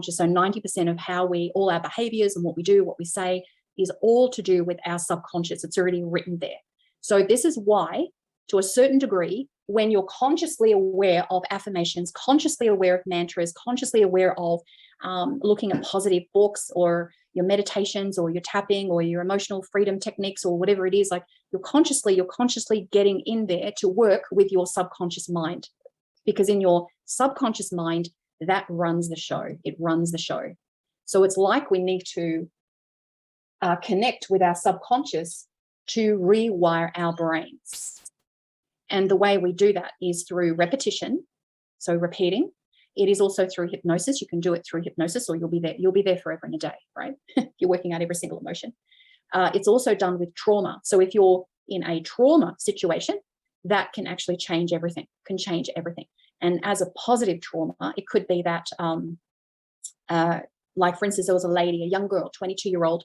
So 90% of all our behaviors and what we do, what we say, is all to do with our subconscious. It's already written there. So this is why, to a certain degree, when you're consciously aware of affirmations, consciously aware of mantras, consciously aware of looking at positive books or your meditations or your tapping or your emotional freedom techniques or whatever it is, like you're consciously getting in there to work with your subconscious mind, because in your subconscious mind, that runs the show. It runs the show. So it's like we need to connect with our subconscious to rewire our brains. And the way we do that is through repetition, so repeating. It is also through hypnosis. You can do it through hypnosis, or you'll be there forever and a day, right? You're working out every single emotion. It's also done with trauma. So if you're in a trauma situation, that can actually change everything, And as a positive trauma, it could be that, like for instance, there was a young girl, 22-year-old,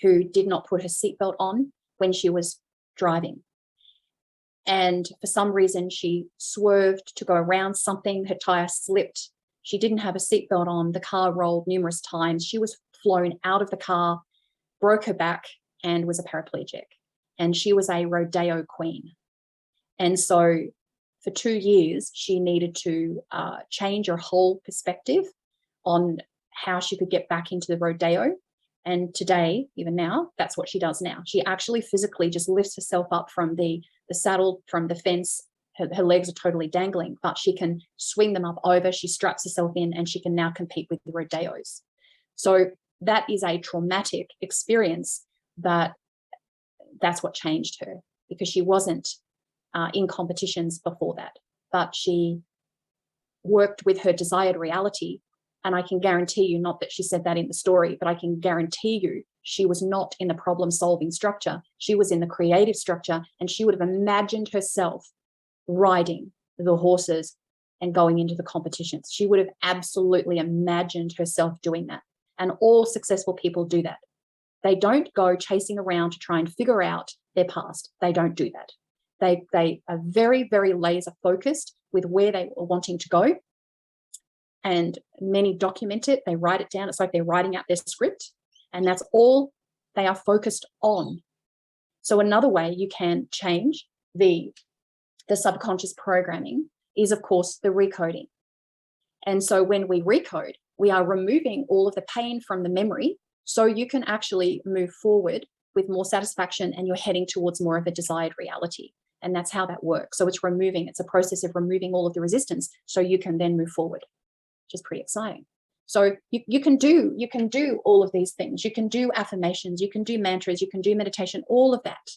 who did not put her seatbelt on when she was driving. And for some reason, she swerved to go around something. Her tire slipped. She didn't have a seatbelt on. The car rolled numerous times. She was flown out of the car, broke her back, and was a paraplegic. And she was a rodeo queen. And so for 2 years, she needed to change her whole perspective on how she could get back into the rodeo. And today, even now, that's what she does now. She actually physically just lifts herself up from the saddle, from the fence. Her legs are totally dangling, but she can swing them up over. She straps herself in, and she can now compete with the rodeos. So that is a traumatic experience, but that's what changed her, because she wasn't in competitions before that, but she worked with her desired reality. And I can guarantee you, not that she said that in the story, but I can guarantee you she was not in the problem-solving structure. She was in the creative structure, and she would have imagined herself riding the horses and going into the competitions. She would have absolutely imagined herself doing that. And all successful people do that. They don't go chasing around to try and figure out their past. They don't do that. They are very, very laser focused with where they are wanting to go. And many document it. They write it down. It's like they're writing out their script, and that's all they are focused on. So another way you can change the subconscious programming is, of course, the recoding. And so when we recode, we are removing all of the pain from the memory, so you can actually move forward with more satisfaction, and you're heading towards more of a desired reality. And that's how that works. So it's a process of removing all of the resistance, so you can then move forward, which is pretty exciting. So you can do all of these things. You can do affirmations, you can do mantras, you can do meditation, all of that.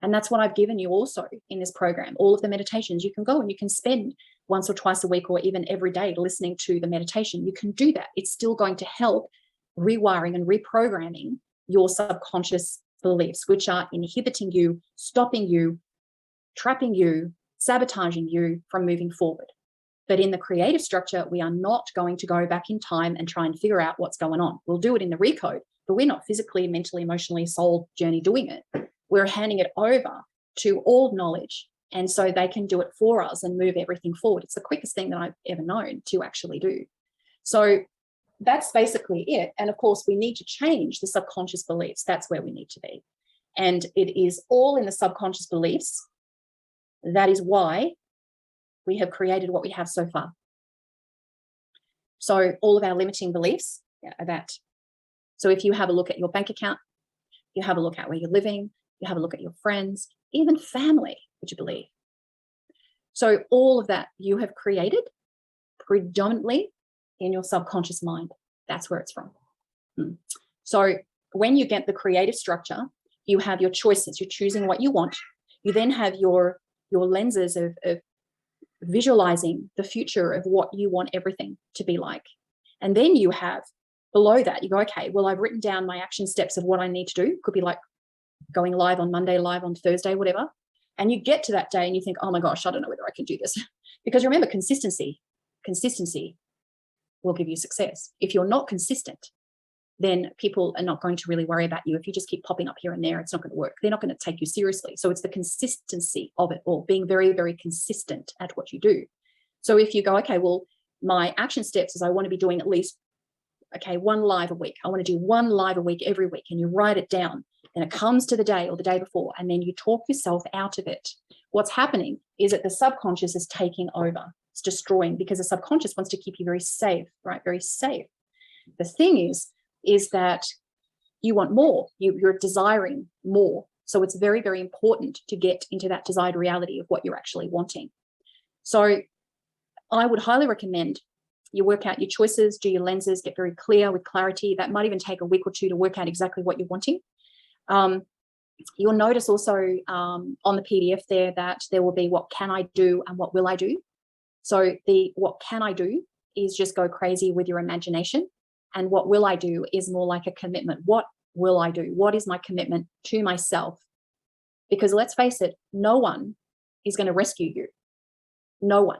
And that's what I've given you also in this program. All of the meditations, you can go and you can spend once or twice a week or even every day listening to the meditation. You can do that. It's still going to help rewiring and reprogramming your subconscious beliefs, which are inhibiting you, stopping you, trapping you, sabotaging you from moving forward. But in the creative structure, we are not going to go back in time and try and figure out what's going on. We'll do it in the recode, but we're not physically, mentally, emotionally, soul journey doing it. We're handing it over to all knowledge. And so they can do it for us and move everything forward. It's the quickest thing that I've ever known to actually do. So that's basically it. And of course, we need to change the subconscious beliefs. That's where we need to be. And it is all in the subconscious beliefs. That is why we have created what we have so far. So all of our limiting beliefs are that. So if you have a look at your bank account, you have a look at where you're living, you have a look at your friends, even family, would you believe? So all of that you have created predominantly in your subconscious mind. That's where it's from. So when you get the creative structure, you have your choices. You're choosing what you want. You then have your lenses of visualizing the future of what you want everything to be like. And then you have below that, you go, okay, well, I've written down my action steps of what I need to do. Could be like going live on Monday, live on Thursday, whatever. And you get to that day and you think, oh my gosh, I don't know whether I can do this. Because remember, consistency will give you success. If you're not consistent, then people are not going to really worry about you. If you just keep popping up here and there, it's not going to work. They're not going to take you seriously. So it's the consistency of it all, being very, very consistent at what you do. So if you go, okay, well, my action steps is I want to be doing at least okay, 1 live a week. I want to do 1 live a week every week, and you write it down. Then it comes to the day or the day before, and then you talk yourself out of it. What's happening is that the subconscious is taking over. It's destroying, because the subconscious wants to keep you very safe, right? Very safe. The thing is that you want more. You're desiring more. So it's very, very important to get into that desired reality of what you're actually wanting. So I would highly recommend you work out your choices, do your lenses, get very clear with clarity. That might even take a week or 2 to work out exactly what you're wanting. You'll notice also on the PDF there that there will be what can I do and what will I do. So the what can I do is just go crazy with your imagination. And what will I do is more like a commitment. What will I do? What is my commitment to myself? Because let's face it, no one is going to rescue you. No one.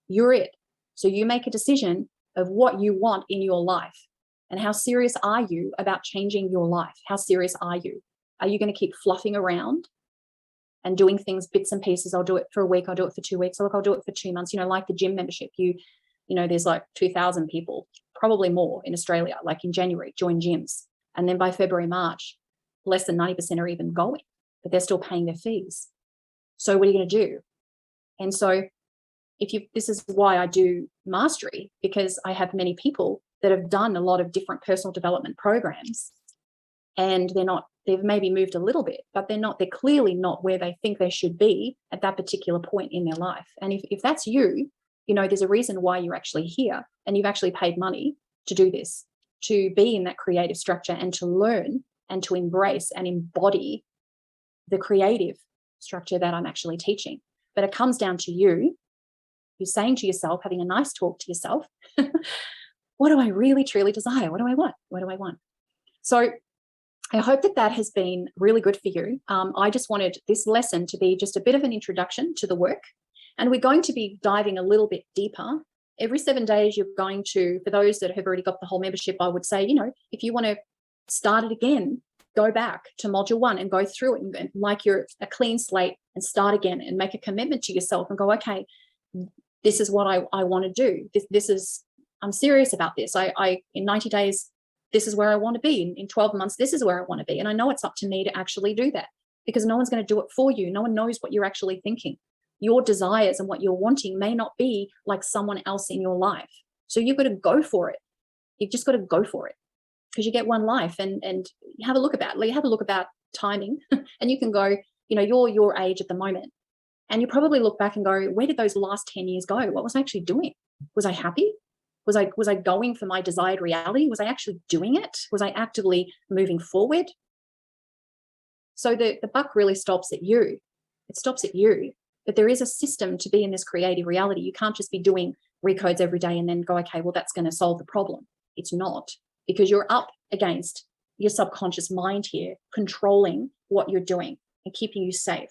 You're it. So you make a decision of what you want in your life. And how serious are you about changing your life? How serious are you? Are you going to keep fluffing around and doing things bits and pieces? I'll do it for a week. I'll do it for 2 weeks. Or look, I'll do it for 2 months. Like the gym membership. You know, there's like 2,000 people, probably more in Australia, like in January, join gyms. And then by February, March, less than 90% are even going, but they're still paying their fees. So what are you going to do? And so this is why I do mastery, because I have many people that have done a lot of different personal development programs, and they've maybe moved a little bit, but they're clearly not where they think they should be at that particular point in their life. And if that's you, there's a reason why you're actually here, and you've actually paid money to do this, to be in that creative structure and to learn and to embrace and embody the creative structure that I'm actually teaching. But it comes down to you saying to yourself, having a nice talk to yourself, what do I really truly desire? What do I want? What do I want? So I hope that has been really good for you. I just wanted this lesson to be just a bit of an introduction to the work. And we're going to be diving a little bit deeper. Every 7 days, you're going to, for those that have already got the whole membership, I would say, if you want to start it again, go back to module 1 and go through it and like you're a clean slate and start again and make a commitment to yourself and go, okay, this is what I want to do. This is, I'm serious about this. I in 90 days, this is where I want to be. In 12 months, this is where I want to be. And I know it's up to me to actually do that, because no one's going to do it for you. No one knows what you're actually thinking. Your desires and what you're wanting may not be like someone else in your life. So you've got to go for it. You've just got to go for it, because you get one life. And have a look about timing and you can go, you're your age at the moment. And you probably look back and go, where did those last 10 years go? What was I actually doing? Was I happy? Was I going for my desired reality? Was I actually doing it? Was I actively moving forward? So the buck really stops at you. It stops at you. But there is a system to be in this creative reality. You can't just be doing recodes every day and then go, okay, well, that's going to solve the problem. It's not, because you're up against your subconscious mind here, controlling what you're doing and keeping you safe,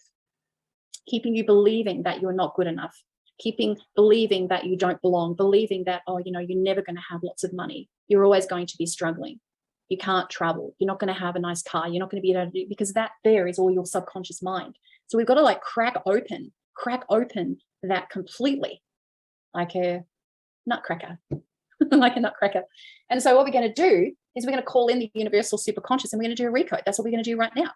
keeping you believing that you're not good enough, believing that you don't belong, believing that, you're never going to have lots of money. You're always going to be struggling. You can't travel. You're not going to have a nice car. You're not going to be able to do, because that there is all your subconscious mind. So we've got to crack open that completely, like a nutcracker, like a nutcracker. And so what we're going to do is we're going to call in the universal superconscious, and we're going to do a recode. That's what we're going to do right now.